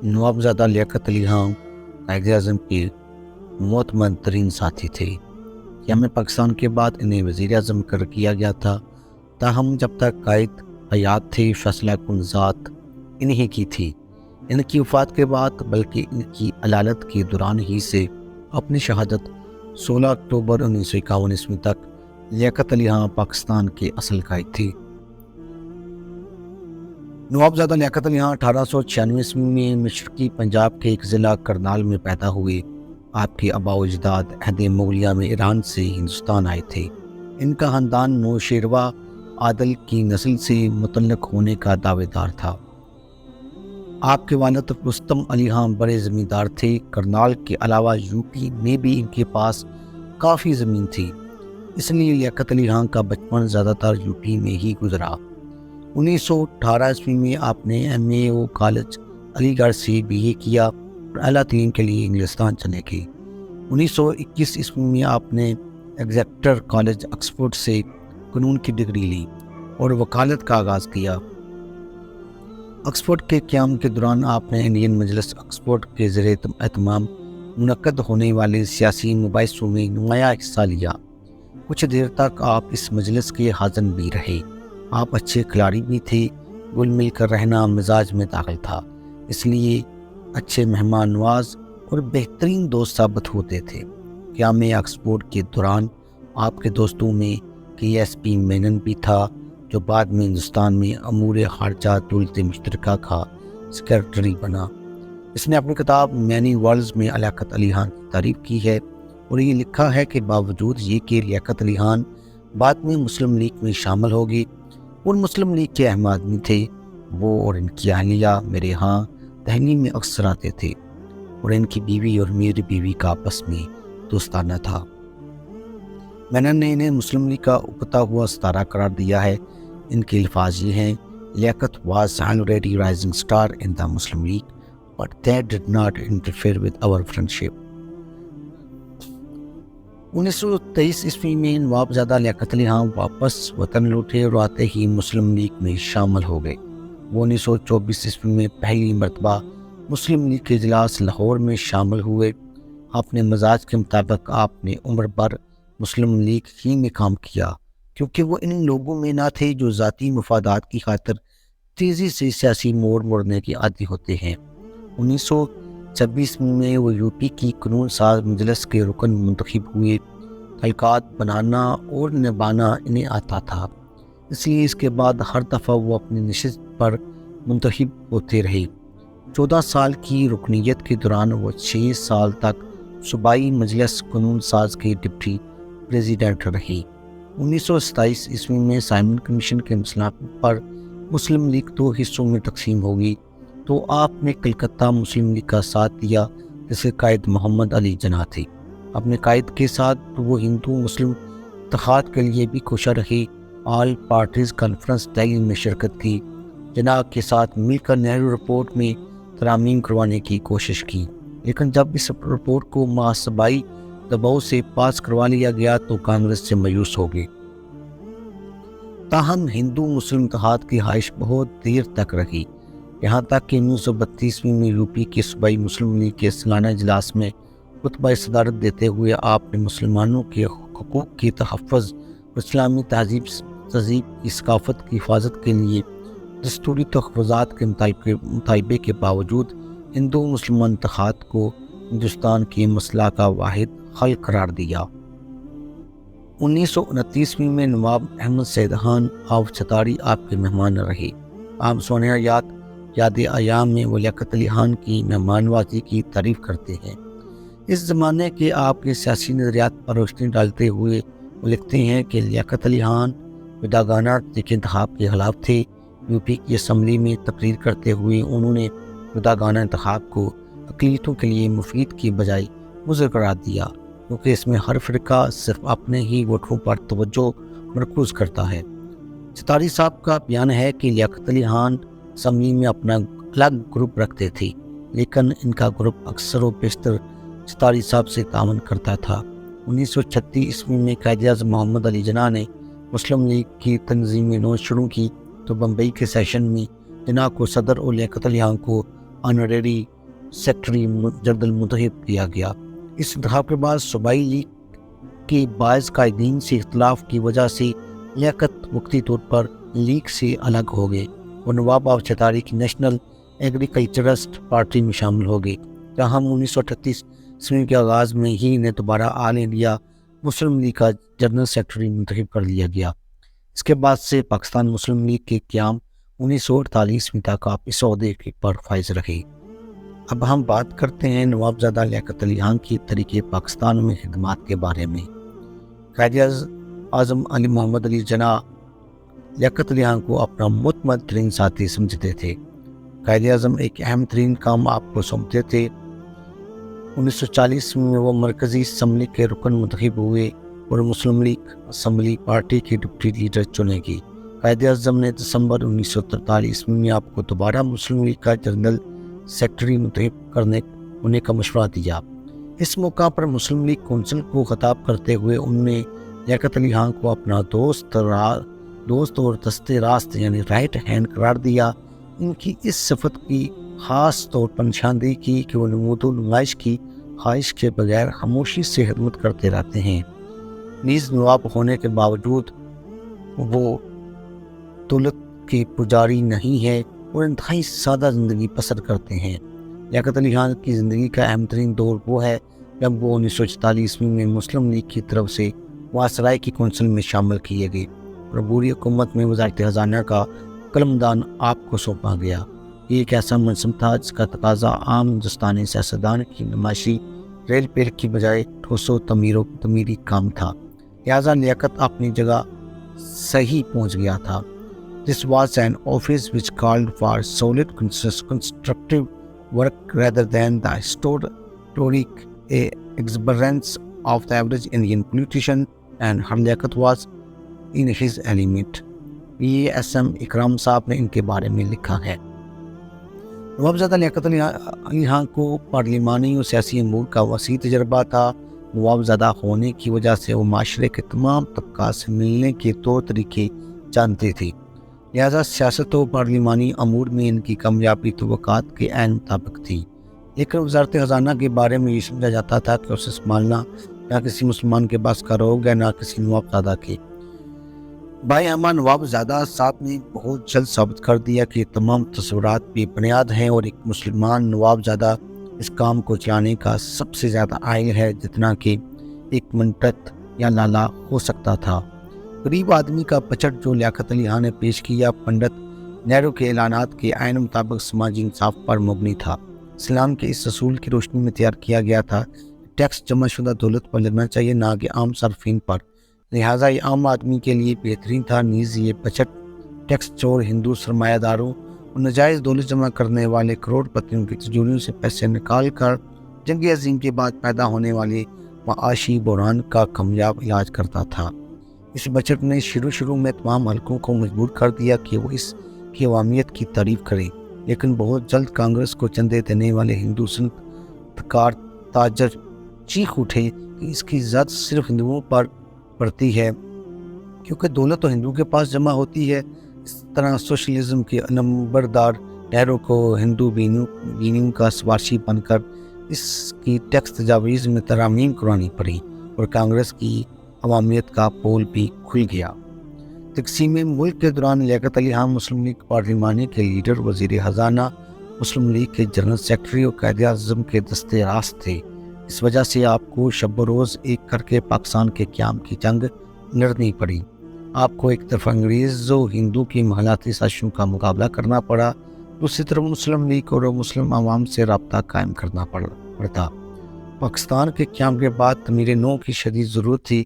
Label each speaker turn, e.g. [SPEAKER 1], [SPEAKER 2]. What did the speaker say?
[SPEAKER 1] नवाबजादा लियाकत अली खां कायद-ए-आज़म के मुअतमद तरीन साथी थे। क़याम पाकिस्तान के बाद इन्हें वज़ीर-ए-आज़म मुकर्रर किया गया था। ताहम जब तक कायद हयात थे फैसला कुन ज़ात इन्हीं की थी। इनकी वफ़ात के बाद बल्कि इनकी अलालत के दौरान ही से अपनी शहादत 16 अक्टूबर 1951 ईस्वी तक लियाकत अली खां पाकिस्तान के असल कायद थी। नवाबजादा लियाकत अली खां 1896 ईस्वी में मशरक़ी पंजाब के एक ज़िला करनाल में पैदा हुए। आपके आबा व अजदाद अहद मुग़लिया में ईरान से हिंदुस्तान आए थे। इनका ख़ानदान नौशेरवा आदल की नस्ल से मुतल्लक़ होने का दावेदार था। आपके वालिद रुस्तम अली खां बड़े ज़मींदार थे। करनाल के अलावा यूपी में भी इनके पास काफ़ी ज़मीन थी, इसलिए लियाकत अली खां का बचपन ज़्यादातर यूपी में ही गुजरा। 1918 ईस्वी में आपने MAO कॉलेज अलीगढ़ से BA किया और आला तालीम के लिए इंग्लिस्तान चले गए। 1921 ईस्वी में आपने एग्जेटर कॉलेज ऑक्सफोर्ड से कानून की डिग्री ली और वकालत का आगाज़ किया। ऑक्सफोर्ड के क़याम के दौरान आपने इंडियन मजलिस ऑक्सफोर्ड के ज़ेरे एहतमाम मुनक्कद होने वाले सियासी मुबाहिसों में नुमाया हिस्सा लिया। कुछ देर तक आप इस मजलिस के हाज़िन भी रहे। आप अच्छे खिलाड़ी भी थे। घुल मिल कर रहना मिजाज में दाखिल था, इसलिए अच्छे मेहमान नवाज और बेहतरीन दोस्त साबित होते थे। क़याम ऑक्सफोर्ड के दौरान आपके दोस्तों में KSP मेनन भी था, जो बाद में हिंदुस्तान में अमूर खारजा दौलत मुश्तरका का सेक्रेटरी बना। इसने अपनी किताब मैनी वर्ल्ड्स में लियाकत अली खां की तारीफ़ की है और ये लिखा है कि बावजूद ये कि लियाकत अली खां बाद में मुस्लिम लीग में शामिल हो गई और मुस्लिम लीग के अहम आदमी थे, वो और इनकी अहलिया मेरे यहाँ दहली में अक्सर आते थे और इनकी बीवी और मेरी बीवी का आपस में दोस्ताना था। मैंने इन्हें मुस्लिम लीग का उगता हुआ सितारा करार दिया है। इनके अल्फाज ये हैं, Liaquat was already rising star in the Muslim League but that did not interfere with our friendship. 1923 ईस्वी में नवाबजादा लियाकत अली खां वापस वतन लौटे और आते ही मुस्लिम लीग में शामिल हो गए। वो 1924 ईस्वी में पहली मरतबा मुस्लिम लीग के इजलास लाहौर में शामिल हुए। अपने मजाज के मुताबिक आपने उम्र भर मुस्लिम लीग ही में काम किया, क्योंकि वो इन लोगों में ना थे जो ज़ाती मफादात की खातिर तेज़ी से सियासी मोड़ मोड़ने के आदी होते हैं। 1926 में वो यूपी की कानून साज मजलिस के रुकन मुंतखब हुए। तलकात बनाना और निभाना इन्हें आता था, इसलिए इसके बाद हर दफ़ा वो अपनी नशिस्त पर मुंतखब होते रहे। 14 साल की रुकनीत के दौरान वो 6 साल तक सूबाई मजलिस कानून साज के डिप्टी प्रेसिडेंट रहे। 1927 ईस्वी में साइमन कमीशन के मसला पर मुस्लिम लीग 2 हिस्सों में तकसीम होगी, तो आपने कलकत्ता मुस्लिम लीग का साथ दिया, जिसके कायद मोहम्मद अली जना थे। अपने कायद के साथ तो वो हिंदू मुस्लिम इत्तेहाद के लिए भी कोशा रहे। ऑल पार्टीज़ कॉन्फ्रेंस दिल्ली में शिरकत की। जना के साथ मिलकर नेहरू रिपोर्ट में तरामीम करवाने की कोशिश की, लेकिन जब इस रिपोर्ट को महासबाई दबाव से पास करवा लिया गया तो कांग्रेस से मायूस हो गए। ताहम हिंदू मुस्लिम इत्तेहाद की ख्वाहिश बहुत देर तक रही, यहाँ तक कि 1932 में यूपी के सूबाई मुस्लिम लीग के सालाना इजलास में खुतबा सदारत देते हुए आपने मुसलमानों के हुकूक की तहफ़्फ़ुज़ और इस्लामी तहज़ीब की सकाफ़त की हिफाजत के लिए दस्तूरी तहफ़्फ़ुज़ात के मुतालबे के बावजूद हिंदू मुसलमान इत्तेहाद को हिंदुस्तान के मसला का वाहिद हल करार दिया। 1929 में नवाब अहमद सैयद खान ऑफ छतारी आपके मेहमान रहे। आप सोनिया याद आयाम में वो लियाकत अली खां की मेहमानवाजी की तारीफ़ करते हैं। इस ज़माने के आपके सियासी नज़रियात पर रोशनी डालते हुए वो लिखते हैं कि लियाकत अली खां विदागाना तरीक़े इंतखाब के खिलाफ थे। यूपी की असम्बली में तकरीर करते हुए उन्होंने विदागाना इंतखाब को अक़लियतों के लिए मुफीद की बजाय मुज़र करार दिया, क्योंकि इसमें हर फ़िरका सिर्फ अपने ही वोटों पर तवज्जो मरकूज़ करता है। छतारी साहब का बयान है कि लियाकत अली खां असम्बली में अपना अलग ग्रुप रखते थे, लेकिन इनका ग्रुप अक्सर व बेशतर छतारी साहब से तावन करता था। 1936 ईस्वी में कायद-ए-आज़म मोहम्मद अली जिन्ना ने मुस्लिम लीग की तंजीम नौ शुरू की तो बम्बई के सेशन में जिन्ना को सदर और लियाकत अली खां को ऑनरेरी سیکٹری جنرل منتخب کیا گیا۔ اس انتخاب کے بعد صوبائی لیگ کے باعث قائدین سے اختلاف کی وجہ سے لیاقت وقتی طور پر لیگ سے الگ ہو گئے اور نواب آف چتاری کی نیشنل ایگریکلچرسٹ پارٹی میں شامل ہو گئے۔ تاہم 1938 کے آغاز میں ہی انہیں دوبارہ آل انڈیا مسلم لیگ کا جنرل سیکرٹری منتخب کر لیا گیا۔ اس کے بعد سے پاکستان مسلم لیگ کے قیام 1948 تک آپ اس عہدے پر فائز رہے۔ اب ہم بات کرتے ہیں نوابزادہ لیاقت علی خان کی تحریک پاکستان میں خدمات کے بارے میں۔ قائد اعظم علی محمد علی جناح لیاقت علی خان کو اپنا مطمئن ترین ساتھی سمجھتے تھے۔ قائد اعظم ایک اہم ترین کام آپ کو سونپتے تھے۔ 1940 میں وہ مرکزی اسمبلی کے رکن منتخب ہوئے اور مسلم لیگ اسمبلی پارٹی کے ڈپٹی لیڈر چنے گی۔ قائد اعظم نے دسمبر 1943 میں آپ کو دوبارہ مسلم لیگ کا جنرل سیکرٹری منتخب ہونے کا مشورہ دیا۔ اس موقع پر مسلم لیگ کونسل کو خطاب کرتے ہوئے انہوں نے لیاقت علی خان کو اپنا دوست اور دست راست یعنی رائٹ ہینڈ قرار دیا۔ ان کی اس صفت کی خاص طور پر نشاندہی کی کہ وہ نمود و نمائش کی خواہش کے بغیر خاموشی سے خدمت کرتے رہتے ہیں۔ نیز نواب ہونے کے باوجود وہ دولت کے پجاری نہیں ہے اور انتہائی سادہ زندگی بسر کرتے ہیں۔ لیاقت علی خان کی زندگی کا اہم ترین دور وہ ہے جب وہ 1944 میں مسلم لیگ کی طرف سے وائسرائے کی کونسل میں شامل کیے گئے اور عبوری حکومت میں وزارت خزانہ کا قلمدان آپ کو سونپا گیا۔ یہ ایک ایسا منصب تھا جس کا تقاضا عام ہندوستانی سیاستدان کی نمائشی ریل پیل کی بجائے ٹھوس و تعمیری کام تھا، لہذا لیاقت اپنی جگہ صحیح پہنچ گیا تھا۔ This was an office which called for solid constructive work rather than the historic exuberance of the average Indian politician, and her liaquat was in his element۔ یہ SM اکرام صاحب نے ان کے بارے میں لکھا ہے۔ نوابزادہ لیاقت علی خان کو پارلیمانی اور سیاسی امور کا وسیع تجربہ تھا۔ نوابزادہ ہونے کی وجہ سے وہ معاشرے کے تمام طبقات سے ملنے کے طور طریقے جانتے تھے، لہذا سیاست و پارلیمانی امور میں ان کی کامیابی توقعات کے عین مطابق تھی۔ لیکن وزارت خزانہ کے بارے میں یہ سمجھا جاتا تھا کہ اسے سنبھالنا نہ کسی مسلمان کے بس کا روگ ہے نہ کسی نوابزادہ کے۔ بھائی احمد نوابزادہ صاحب نے بہت جلد ثابت کر دیا کہ یہ تمام تصورات بے بنیاد ہیں اور ایک مسلمان نوابزادہ اس کام کو چلانے کا سب سے زیادہ اہل ہے جتنا کہ ایک منٹت یا لالا ہو سکتا تھا۔ غریب آدمی کا بجٹ جو لیاقت علی خان نے پیش کیا پنڈت نہرو کے اعلانات کے عین مطابق سماجی انصاف پر مبنی تھا۔ اسلام کے اس اصول کی روشنی میں تیار کیا گیا تھا کہ ٹیکس جمع شدہ دولت پر لگنا چاہیے نہ کہ عام صارفین پر، لہٰذا یہ عام آدمی کے لیے بہترین تھا۔ نیز یہ بجٹ ٹیکس چور ہندو سرمایہ داروں اور ناجائز دولت جمع کرنے والے کروڑ پتیوں کی تجوریوں سے پیسے نکال کر جنگ عظیم کے بعد پیدا ہونے والے معاشی بحران کا کامیاب علاج کرتا تھا۔ اس بجٹ نے شروع میں تمام حلقوں کو مجبور کر دیا کہ وہ اس کی عوامیت کی تعریف کریں، لیکن بہت جلد کانگریس کو چندے دینے والے ہندو صنعتکار تاجر چیخ اٹھے کہ اس کی زد صرف ہندوؤں پر پڑتی ہے کیونکہ دولت تو ہندو کے پاس جمع ہوتی ہے۔ اس طرح سوشلزم کے نمبردار نہرو کو ہندو بینیوں کا سفارشی بن کر اس کی ٹیکس تجاویز میں ترامیم کرانی پڑی اور کانگریس کی عوامیت کا پول بھی کھل گیا۔ تقسیم ملک کے دوران لیاقت علی خان مسلم لیگ پارلیمانی کے لیڈر، وزیر خزانہ، مسلم لیگ کے جنرل سیکرٹری اور قائد اعظم کے دست راست تھے۔ اس وجہ سے آپ کو شب و روز ایک کر کے پاکستان کے قیام کی جنگ لڑنی پڑی۔ آپ کو ایک طرف انگریز و ہندو کی محلاتی سازشوں کا مقابلہ کرنا پڑا، دوسری طرف مسلم لیگ اور مسلم عوام سے رابطہ قائم کرنا پڑتا۔ پاکستان کے قیام کے بعد تعمیر نو کی شدید ضرورت تھی،